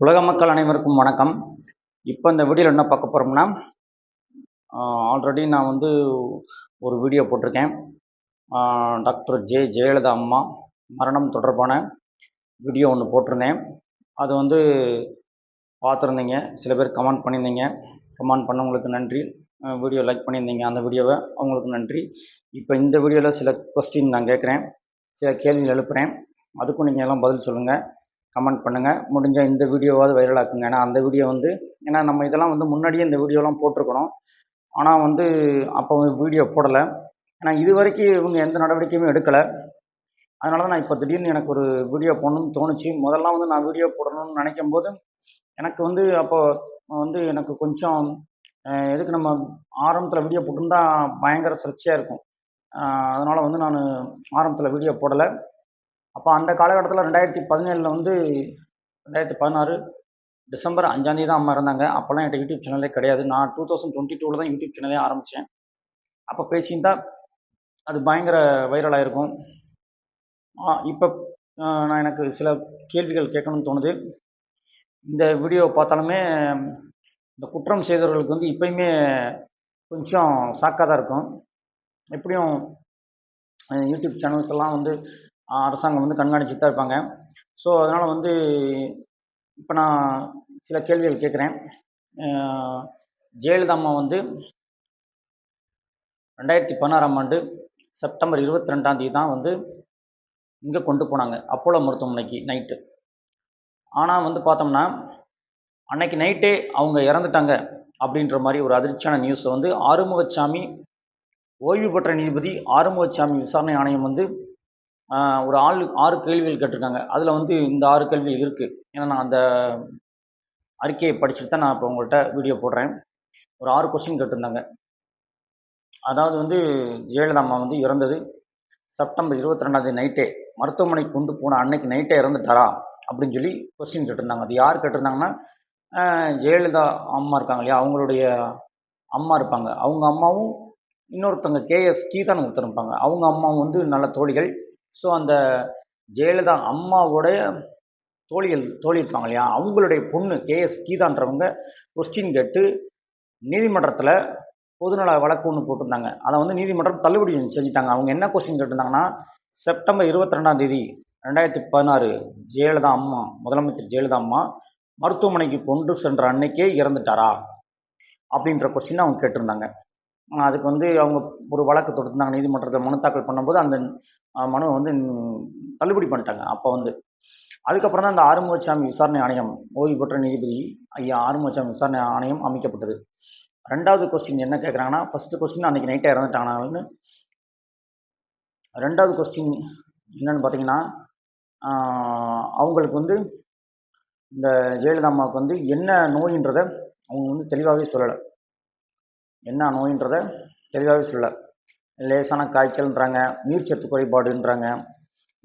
உலக மக்கள் அனைவருக்கும் வணக்கம். இப்போ இந்த வீடியோவில் என்ன பார்க்க போகிறோம்னா, ஆல்ரெடி நான் வந்து ஒரு வீடியோ போட்டிருக்கேன். டாக்டர் ஜெயலலிதா அம்மா மரணம் தொடர்பான வீடியோ ஒன்று போட்டிருந்தேன். அது வந்து பார்த்துருந்தீங்க. சில பேர் கமெண்ட் பண்ணியிருந்தீங்க. கமெண்ட் பண்ணவங்களுக்கு நன்றி. வீடியோ லைக் பண்ணியிருந்தீங்க அந்த வீடியோவை, அவங்களுக்கு நன்றி. இப்போ இந்த வீடியோவில் சில கொஸ்டின் நான் கேட்குறேன், சில கேள்விகள் எழுப்புகிறேன். அதுக்கும் நீங்கள் எல்லாம் பதில் சொல்லுங்கள், கமெண்ட் பண்ணுங்கள். முடிஞ்சால் இந்த வீடியோவாவது வைரல் ஆக்குங்க. ஏன்னா அந்த வீடியோ வந்து ஏன்னா நம்ம இதெல்லாம் வந்து முன்னாடியே இந்த வீடியோலாம் போட்டிருக்கணும். ஆனால் வந்து அப்போ வீடியோ போடலை. ஏன்னா இது வரைக்கும் இவங்க எந்த நடவடிக்கையுமே எடுக்கலை. அதனால தான் நான் இப்போ திடீர்னு எனக்கு ஒரு வீடியோ போடணும்னு தோணுச்சு. முதல்லாம் வந்து நான் வீடியோ போடணும்னு நினைக்கும் போது எனக்கு வந்து அப்போ வந்து எனக்கு கொஞ்சம் எதுக்கு நம்ம ஆரம்பத்தில் வீடியோ போட்டிருந்தா பயங்கர சர்ச்சையாக இருக்கும். அதனால் வந்து நான் ஆரம்பத்தில் வீடியோ போடலை. அப்போ அந்த காலகட்டத்தில் 2017 வந்து 2016 டிசம்பர் 5 தான் அம்மா இருந்தாங்க. அப்போல்லாம் என்கிட்ட யூடியூப் சேனலே கிடையாது. நான் 2022 தான் யூடியூப் சேனலே ஆரம்பித்தேன். அப்போ பேசியிருந்தா அது பயங்கர வைரல் ஆகிருக்கும். இப்போ நான் எனக்கு சில கேள்விகள் கேட்கணும்னு தோணுது. இந்த வீடியோவை பார்த்தாலுமே இந்த குற்றம் செய்தவர்களுக்கு வந்து இப்பயுமே கொஞ்சம் ஷாக்காக தான் இருக்கும். எப்படியும் யூடியூப் சேனல்ஸ் எல்லாம் வந்து அரசாங்கம் வந்து கண்காணிச்சுட்டு தான் இருப்பாங்க. ஸோ அதனால் வந்து இப்போ நான் சில கேள்விகள் கேட்குறேன். ஜெயலலிதா அம்மா வந்து 2016 செப்டம்பர் 22 தான் வந்து இங்கே கொண்டு போனாங்க, அப்போலோ மருத்துவமனைக்கு நைட்டு. ஆனால் வந்து பார்த்தோம்னா அன்னைக்கு நைட்டே அவங்க இறந்துட்டாங்க அப்படின்ற மாதிரி ஒரு அதிர்ச்சியான நியூஸை வந்து ஆறுமுகசாமி, ஓய்வு பெற்ற நீதிபதி ஆறுமுகசாமி விசாரணை ஆணையம் வந்து ஒரு 6 கேள்விகள் கேட்டிருக்காங்க. அதில் வந்து இந்த 6 கேள்வி இருக்குது. ஏன்னா நான் அந்த அறிக்கையை படிச்சுட்டு தான் நான் இப்போ உங்கள்கிட்ட வீடியோ போடுறேன். ஒரு 6 கொஸ்டின் கேட்டிருந்தாங்க. அதாவது வந்து ஜெயலலிதா அம்மா வந்து இறந்தது செப்டம்பர் 22 நைட்டே, மருத்துவமனைக்கு கொண்டு போன அன்னைக்கு நைட்டே இறந்துட்டாரா அப்படின்னு சொல்லி கொஸ்டின் கேட்டிருந்தாங்க. அது யார் கேட்டிருந்தாங்கன்னா, ஜெயலலிதா அம்மா இருக்காங்க இல்லையா, அவங்களுடைய அம்மா இருப்பாங்க. அவங்க அம்மாவும் இன்னொருத்தவங்க கேஎஸ் கீதான்னு ஒருத்தர் இருப்பாங்க. அவங்க அம்மாவும் வந்து நல்ல தோழிகள். ஸோ அந்த ஜெயலலிதா அம்மாவுடைய தோழி இருப்பாங்க இல்லையா, அவங்களுடைய பொண்ணு கேஎஸ் கீதான்றவங்க கொஸ்டின் கேட்டு நீதிமன்றத்தில் பொதுநல வழக்கு ஒன்று போட்டிருந்தாங்க. அதை வந்து நீதிமன்றம் தள்ளுபடி செஞ்சுட்டாங்க. அவங்க என்ன கொஸ்டின் கேட்டிருந்தாங்கன்னா, செப்டம்பர் 22 2016 ஜெயலலிதா அம்மா, முதலமைச்சர் ஜெயலலிதா அம்மா மருத்துவமனைக்கு கொண்டு சென்ற அன்னைக்கே இறந்துட்டாரா அப்படின்ற கொஸ்டின் அவங்க கேட்டிருந்தாங்க. அதுக்கு வந்து அவங்க ஒரு வழக்கு தொடுத்திருந்தாங்க நீதிமன்றத்தில். மனு தாக்கல் பண்ணும்போது அந்த மனுவை வந்து தள்ளுபடி பண்ணிட்டாங்க. அப்போ வந்து அதுக்கப்புறம் தான் இந்த ஆறுமுகசாமி விசாரணை ஆணையம், ஓய்வு பெற்ற நீதிபதி ஐயா ஆறுமுகசாமி விசாரணை ஆணையம் அமைக்கப்பட்டது. 2வது கொஸ்டின் என்ன கேட்குறாங்கன்னா, ஃபர்ஸ்ட் கொஸ்டின் அன்னைக்கு நைட்டே இறந்துட்டாங்கன்னு. 2வது கொஸ்டின் என்னன்னு பார்த்தீங்கன்னா, அவங்களுக்கு வந்து இந்த ஜெயலலிதா அம்மாவுக்கு வந்து என்ன நோயின்றதை அவங்க வந்து தெளிவாகவே சொல்லலை. என்ன நோயின்றதை தெளிவாகவே சொல்லலை. லேசான காய்ச்சல்ன்றாங்க, நீர்ச்சத்து குறைபாடுன்றாங்க.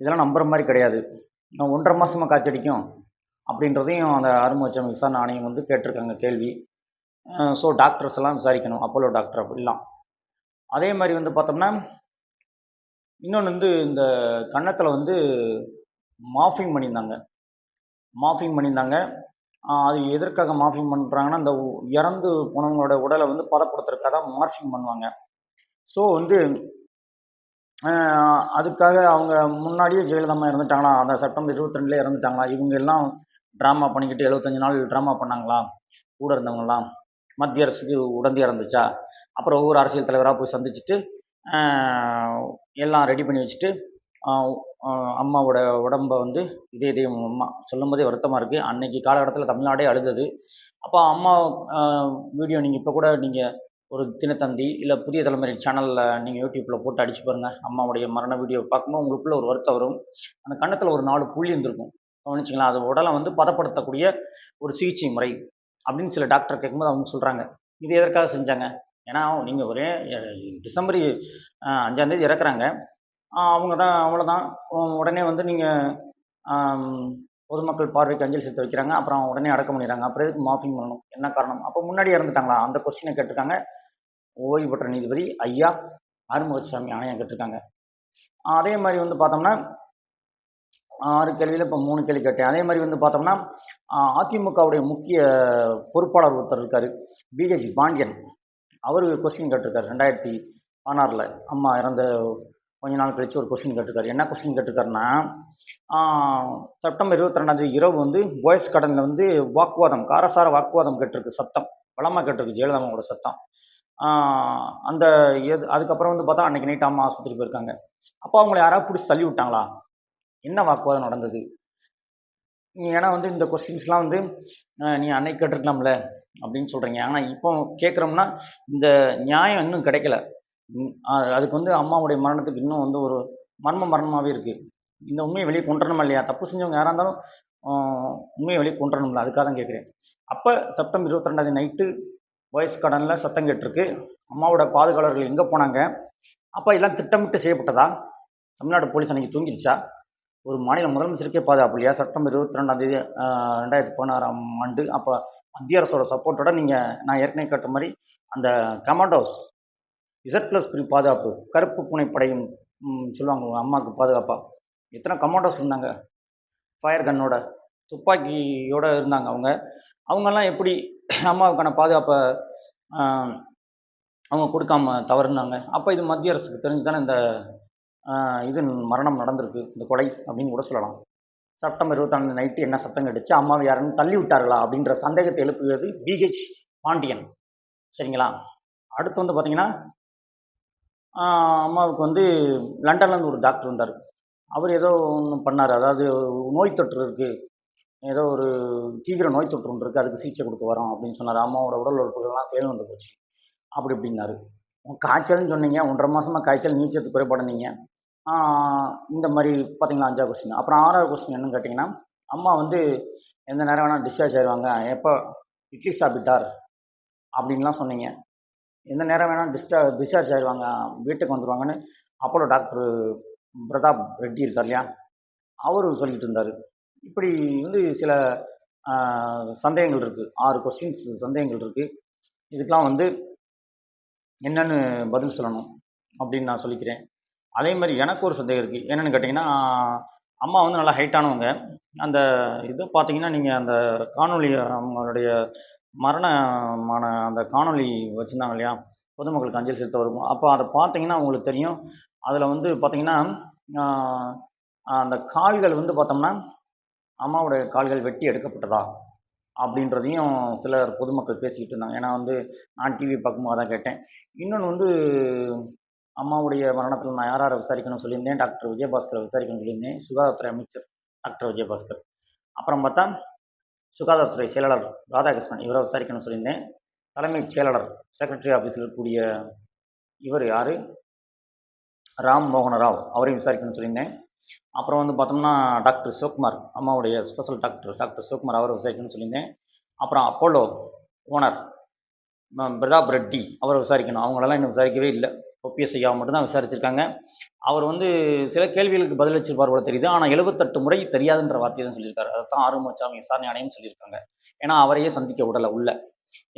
இதெல்லாம் நம்புற மாதிரி கிடையாது. 1.5 மாதமாக காய்ச்சடிக்கும் அப்படின்றதையும் அந்த ஆறுமுகசாமி விசாரணை ஆணையம் வந்து கேட்டிருக்காங்க கேள்வி. ஸோ டாக்டர்ஸ் எல்லாம் விசாரிக்கணும், அப்போலோ டாக்டர் அப்படிலாம். அதே மாதிரி வந்து பார்த்தோம்னா, இன்னொன்று வந்து இந்த கன்னத்தில் வந்து மார்ஃபிங் பண்ணியிருந்தாங்க. அது எதற்காக மார்ஃபிங் பண்ணுறாங்கன்னா, இந்த இறந்து போனவங்களோட உடலை வந்து பதப்படுத்துறதுக்காக தான் மார்ஃபிங் பண்ணுவாங்க. ஸோ வந்து அதுக்காக அவங்க முன்னாடியே ஜெயலலிதா அம்மா இறந்துட்டாங்களா, அந்த செப்டம்பர் 22 இறந்துட்டாங்களா, இவங்க எல்லாம் ட்ராமா பண்ணிக்கிட்டு 75 நாள் ட்ராமா பண்ணாங்களா, கூட இருந்தவங்கலாம் மத்திய அரசுக்கு உடந்தையாக இருந்துச்சா, அப்புறம் ஒவ்வொரு அரசியல் தலைவராக போய் சந்திச்சுட்டு எல்லாம் ரெடி பண்ணி வச்சுட்டு அம்மாவோட உடம்பை வந்து இதே அம்மா சொல்லும் போதே வருத்தமாக இருக்குது. அன்னைக்கு காலகட்டத்தில் தமிழ்நாடே அழுதது. அப்போ அம்மா வீடியோ நீங்கள் இப்போ கூட நீங்கள் ஒரு தினத்தந்தி இல்லை புதிய தலைமுறை சேனலில் நீங்கள் யூடியூப்பில் போட்டு அடிச்சு பாருங்கள். அம்மாவுடைய மரண வீடியோ பார்க்கும்போது உங்களுக்குள்ள ஒரு வருத்தம் வரும். அந்த கன்னத்தில் ஒரு 4 புள்ளி இருந்திருக்கும், கவனிச்சிங்களா? அது உடலை வந்து பதப்படுத்தக்கூடிய ஒரு சிகிச்சை முறை அப்படின்னு சில டாக்டர் கேட்கும்போது அவங்க சொல்கிறாங்க. இது எதற்காக செஞ்சாங்க? ஏன்னா நீங்கள் ஒரே டிசம்பர் 5 இறக்குறாங்க, அவங்க தான் அவ்வளோதான். உடனே வந்து நீங்கள் பொதுமக்கள் பார்வைக்கு அஞ்சலி செலுத்த வைக்கிறாங்க, அப்புறம் உடனே அடக்கம் பண்ணிடுறாங்க. அப்புறம் எதுக்கு மார்ஃபிங் பண்ணணும், என்ன காரணம்? அப்போ முன்னாடி இறந்துட்டாங்களா, அந்த கொஸ்டினை கேட்டிருக்காங்க ஓய்வு பெற்ற நீதிபதி ஐயா ஆறுமுகசாமி ஆணையம் கேட்டிருக்காங்க. அதே மாதிரி வந்து பார்த்தோம்னா, 6 கேள்வியில இப்போ 3 கேள்வி கேட்டேன். அதே மாரி வந்து பார்த்தோம்னா, அதிமுகவுடைய முக்கிய பொறுப்பாளர் ஒருத்தர் இருக்காரு. பிஹெச் பாண்டியன். அவரு கொஸ்டின் கேட்டிருக்காரு 2016ல. அம்மா இறந்த கொஞ்ச நாள் கழிச்சு ஒரு கொஸ்டின் கேட்டிருக்காரு. என்ன கொஸ்டின் கேட்டிருக்காருன்னா, ஆ செப்டம்பர் 22ஆம் தேதி இரவு வந்து போயஸ் கார்டன்ல வந்து வாக்குவாதம், காரசார வாக்குவாதம் கேட்டிருக்கு சத்தம். பலமா கேட்டிருக்கு ஜெயலலிதா அம்மாவோட சத்தம். ஆ அந்த அதுக்கப்புறம் வந்து பார்த்தா அன்னைக்கு நைட் அம்மா ஆஸ்பத்திரி போயிருக்காங்க. அப்போ அவங்கள யாராவது புடிச்சு தள்ளி விட்டாங்களா? என்ன வாக்குவாதம் நடந்தது? ஏன்னா வந்து இந்த கொஸ்டின்ஸ்லாம் வந்து நீ அன்னைக்கு கேட்டிருக்கலாம்ல அப்படின்னு சொல்றீங்க. ஆனா இப்போ கேட்குறோம்னா, இந்த நியாயம் இன்னும் கிடைக்கல. அதுக்கு வந்து அம்மாவுடைய மரணத்துக்கு இன்னும் வந்து ஒரு மர்மமாவே இருக்கு. இந்த உண்மைய வெளிய கொண்டு வரணுமா இல்லையா? தப்பு செஞ்சவங்க யாரா இருந்தாலும் ஆ உண்மைய வெளிய கொண்டு வரணும்ல. அதுக்காக தான் கேட்கிறேன். அப்ப செப்டம்பர் 22ஆம் தேதி நைட்டு பாய்ஸ் கார்டன்ல சத்தம் கேட்டிருக்கு. அம்மாவோட பாதுகாவலர்கள் எங்க போனாங்க? அப்ப எல்லாம் திட்டமிட்டு செய்யப்பட்டதா? தமிழ்நாடு போலீஸ் அன்னைக்கு தூங்கிருச்சா? ஒரு மாநில முதலமைச்சருக்கே பாதுகாப்பு இல்லையா? செப்டம்பர் 22ஆம் தேதி 2016ஆம் ஆண்டு. அப்ப மத்திய அரசோட சப்போர்ட்டோட நீங்க நான் ஏற்கனவே கேட்ட மாரி அந்த கமாண்டோஸ் Z+3 பாதுகாப்பு, கருப்பு பூனை படையும் சொல்லுவாங்க உங்க அம்மாவுக்கு பாதுகாப்பா. எத்தனை கமாண்டோஸ் இருந்தாங்க ஃபயர் கன்னோட, துப்பாக்கியோட இருந்தாங்க அவங்க. அவங்கெல்லாம் எப்படி அம்மாவுக்கான பாதுகாப்பை அவங்க கொடுக்காம தவறுனாங்க? அப்போ இது மத்திய அரசுக்கு தெரிஞ்சு தானே இந்த இது மரணம் நடந்திருக்கு, இந்த கொலை அப்படின்னு கூட சொல்லலாம். செப்டம்பர் 24 நைட்டு என்ன சத்தம் கேட்டுச்சு, அம்மாவை யாருன்னு தள்ளி விட்டார்களா அப்படின்ற சந்தேகத்தை எழுப்புவது பிஹெச் பாண்டியன். சரிங்களா? அடுத்து வந்து பார்த்தீங்கன்னா, அம்மாவுக்கு வந்து லண்டன்லேருந்து ஒரு டாக்டர் வந்தார். அவர் ஏதோ ஒன்று பண்ணார். அதாவது நோய் தொற்று இருக்குது, ஏதோ ஒரு தீவிர நோய் தொற்று ஒன்று இருக்குது, அதுக்கு சிகிச்சை கொடுக்க வரோம் அப்படின்னு சொன்னார். அம்மாவோட உடல் உறுப்புகள்லாம் செயல் வந்து போச்சு அப்படி இப்படின்னாரு. காய்ச்சல்னு சொன்னீங்க, 1.5 மாசமாக காய்ச்சல், நீச்சத்து குறைபாடுனீங்க. இந்த மாதிரி பார்த்தீங்களா 5வது கொஸ்டின். அப்புறம் 6வது கொஸ்டின் என்னன்னு கேட்டிங்கன்னா, அம்மா வந்து எந்த நேரம் வேணால் டிஸ்சார்ஜ் ஆயிடுவாங்க, எப்போ இட்லி சாப்பிட்டார் அப்படின்லாம் சொன்னீங்க. எந்த நேரம் வேணால் டிஸ்சார்ஜ் ஆயிடுவாங்க, வீட்டுக்கு வந்துடுவாங்கன்னு அப்போலோ டாக்டர் பிரதாப் ரெட்டி இருக்கார் இல்லையா, அவரு சொல்லிட்டு இருந்தார். இப்படி வந்து சில சந்தேகங்கள் இருக்குது. 6 கொஸ்டின்ஸ் சந்தேகங்கள் இருக்குது. இதுக்கெலாம் வந்து என்னன்னு பதில் சொல்லணும் அப்படின்னு நான் சொல்லிக்கிறேன். அதே மாதிரி எனக்கு ஒரு சந்தேகம் இருக்குது. என்னென்னு கேட்டிங்கன்னா, அம்மா வந்து நல்லா ஹைட்டானவங்க. அந்த இது பார்த்தீங்கன்னா, நீங்கள் அந்த காணொளி அவங்களுடைய மரணமான அந்த காணொளி வச்சுருந்தாங்க இல்லையா, பொதுமக்களுக்கு அஞ்சலி செலுத்த வரும். அப்போ அதை பார்த்தீங்கன்னா உங்களுக்கு தெரியும். அதில் வந்து பார்த்தீங்கன்னா, அந்த கால்கள் வந்து பார்த்தோம்னா, அம்மாவுடைய கால்கள் வெட்டி எடுக்கப்பட்டதா? அப்படின்றதையும் சிலர் பொதுமக்கள் பேசிக்கிட்டு இருந்தாங்க. ஏன்னா வந்து நான் டிவி பார்க்கும்போது அதான் கேட்டேன். இன்னொன்று வந்து அம்மாவுடைய மரணத்தில் நான் யார் யாரை விசாரிக்கணும்னு சொல்லியிருந்தேன், டாக்டர் விஜயபாஸ்கரை விசாரிக்கணும்னு சொல்லியிருந்தேன், சுகாதாரத்துறை அமைச்சர் டாக்டர் விஜயபாஸ்கர். அப்புறம் பார்த்தா சுகாதாரத்துறை செயலாளர் ராதாகிருஷ்ணன், இவரை விசாரிக்கணும்னு சொல்லியிருந்தேன். தலைமைச் செயலாளர் செக்ரட்டரி ஆஃபீஸில் இருக்கக்கூடிய இவர் யார், ராம் மோகன ராவ், அவரையும் விசாரிக்கணும்னு சொல்லியிருந்தேன். அப்புறம் வந்து பார்த்தோம்னா டாக்டர் சிவகுமார், அம்மாவுடைய ஸ்பெஷல் டாக்டர் டாக்டர் சிவகுமார், அவரை விசாரிக்கணும்னு சொல்லியிருந்தேன். அப்புறம் அப்போலோ ஓனர் பிரதாப் ரெட்டி, அவரை விசாரிக்கணும். அவங்களெல்லாம் இன்னும் விசாரிக்கவே இல்லை. ஓபிஎஸ் ஐயாவை மட்டும்தான் விசாரிச்சிருக்காங்க. அவர் வந்து சில கேள்விகளுக்கு பதிலளிச்சிருப்பார் போல தெரியுது. ஆனால் 78 முறை தெரியாதுன்ற வார்த்தையை தான் சொல்லியிருக்காரு. அதைத்தான் ஆறுமுகசாமி விசாரணை ஆணையம் சொல்லியிருக்காங்க. ஏன்னா அவரையே சந்திக்க விடலை உள்ள.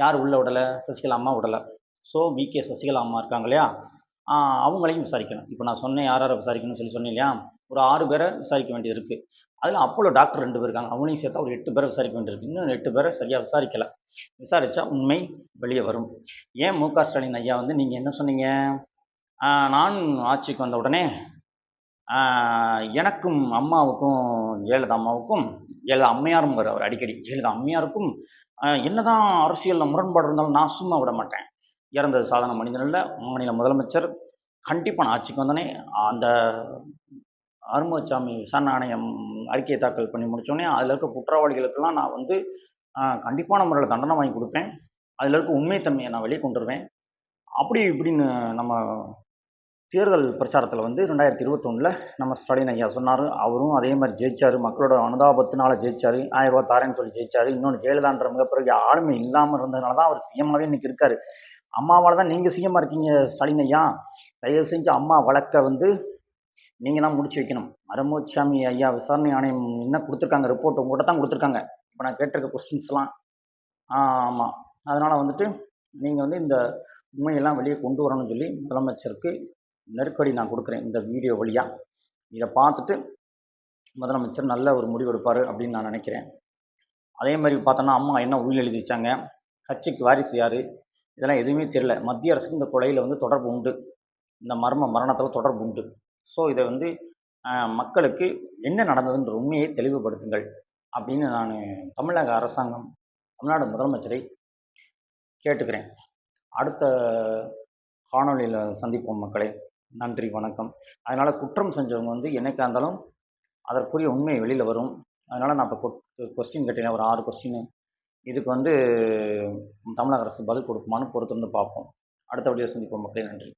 யார் உள்ள விடலை? சசிகலா அம்மா விடலை. ஸோ விகே சசிகலா அம்மா இருக்காங்க இல்லையா, அவங்களையும் விசாரிக்கணும். இப்போ நான் சொன்னேன் யார் யாரை விசாரிக்கணும்னு சொன்னேன் இல்லையா, ஒரு 6 பேரை விசாரிக்க வேண்டியது இருக்குது. அதில் அப்போலோ டாக்டர் 2 பேர் இருக்காங்க, அவங்களையும் சேர்த்தா ஒரு 8 பேரை விசாரிக்க வேண்டியிருக்கு. இன்னும் 8 பேரை சரியாக விசாரிக்கலை. விசாரித்தா உண்மை வெளியே வரும். ஏன் மு க ஸ்டாலின் ஐயா வந்து நீங்கள் என்ன சொன்னீங்க, நான் ஆட்சிக்கு வந்த உடனே எனக்கும் அம்மாவுக்கும் ஜெயலலிதா அம்மாவுக்கும், ஜெயலலிதா அம்மையாரும் அவர் அடிக்கடி, ஜெயலலிதா அம்மையாருக்கும் என்னதான் அரசியலில் முரண்பாடு இருந்தாலும் நான் சும்மா விட மாட்டேன். இறந்தது சாதாரண மனிதன் இல்லை, மாநில முதலமைச்சர். கண்டிப்பாக நான் ஆட்சிக்கு வந்தோடனே அந்த ஆறுமுகசாமி விசாரணை ஆணையம் அறிக்கையை தாக்கல் பண்ணி முடித்தோடனே அதில் இருக்க குற்றவாளிகளுக்கெல்லாம் நான் வந்து கண்டிப்பான முறையில் தண்டனை வாங்கி கொடுப்பேன். அதில் இருக்க உண்மைத்தன்மையை நான் வெளியே கொண்டு வருவேன். அப்படி இப்படின்னு நம்ம தேர்தல் பிரச்சாரத்தில் வந்து 2021 நம்ம ஸ்டாலின் ஐயா சொன்னார். அவரும் அதே மாதிரி ஜெயிச்சார். மக்களோட அனுதாபத்தினால ஜெயிச்சார். 1000 ரூபா தாரேன்னு சொல்லி ஜெயிச்சார். இன்னொன்று ஜெயலலிதான்ற மிகப்பெரிய ஆளுமை இல்லாமல் இருந்ததுனால தான் அவர் சிஎம்மாகவே இன்னைக்கு இருக்கார். அம்மாவால் தான் நீங்கள் சிஎம்மாக இருக்கீங்க ஸ்டாலின் ஐயா. தயவு செஞ்சு அம்மா வழக்கை வந்து நீங்கள் தான் முடிச்சு வைக்கணும். ஆறுமுகசாமி ஐயா விசாரணை ஆணையம் என்ன கொடுத்துருக்காங்க, ரிப்போர்ட் உங்கள்கிட்ட தான் கொடுத்துருக்காங்க. இப்போ நான் கேட்டிருக்க கொஸ்டின்ஸ்லாம் ஆமாம். அதனால் வந்துட்டு நீங்கள் வந்து இந்த உண்மையெல்லாம் வெளியே கொண்டு வரணும்னு சொல்லி முதலமைச்சருக்கு நெருக்கடி நான் கொடுக்குறேன் இந்த வீடியோ வழியாக. இதை பார்த்துட்டு முதலமைச்சர் நல்ல ஒரு முடிவு எடுப்பார் அப்படின்னு நான் நினைக்கிறேன். அதே மாதிரி பார்த்தோன்னா அம்மா என்ன உயில் எழுதி வச்சாங்க, கட்சிக்கு வாரிசு யார், இதெல்லாம் எதுவுமே தெரியல. மத்திய அரசுக்கு இந்த கொலையில் வந்து தொடர்பு உண்டு, இந்த மரணத்தில் தொடர்பு உண்டு. ஸோ இதை வந்து மக்களுக்கு என்ன நடந்ததுன்ற உண்மையை தெளிவுபடுத்துங்கள் அப்படின்னு நான் தமிழக அரசாங்கம், தமிழ்நாடு முதலமைச்சரை கேட்டுக்கிறேன். அடுத்த காணொளியில் சந்திப்போம் மக்களே. நன்றி, வணக்கம். அதனால் குற்றம் செஞ்சவங்க வந்து என்னைக்கா இருந்தாலும் அதற்குரிய உண்மை வெளியில் வரும். அதனால் நான் இப்போ கொஸ்டின் கேட்டேன், ஒரு 6 கொஸ்டின். இதுக்கு வந்து தமிழக அரசு பதில் கொடுக்குமான்னு பொறுத்திருந்து பார்ப்போம். அடுத்த வீடியோ சந்திப்போம் மக்களே. நன்றி.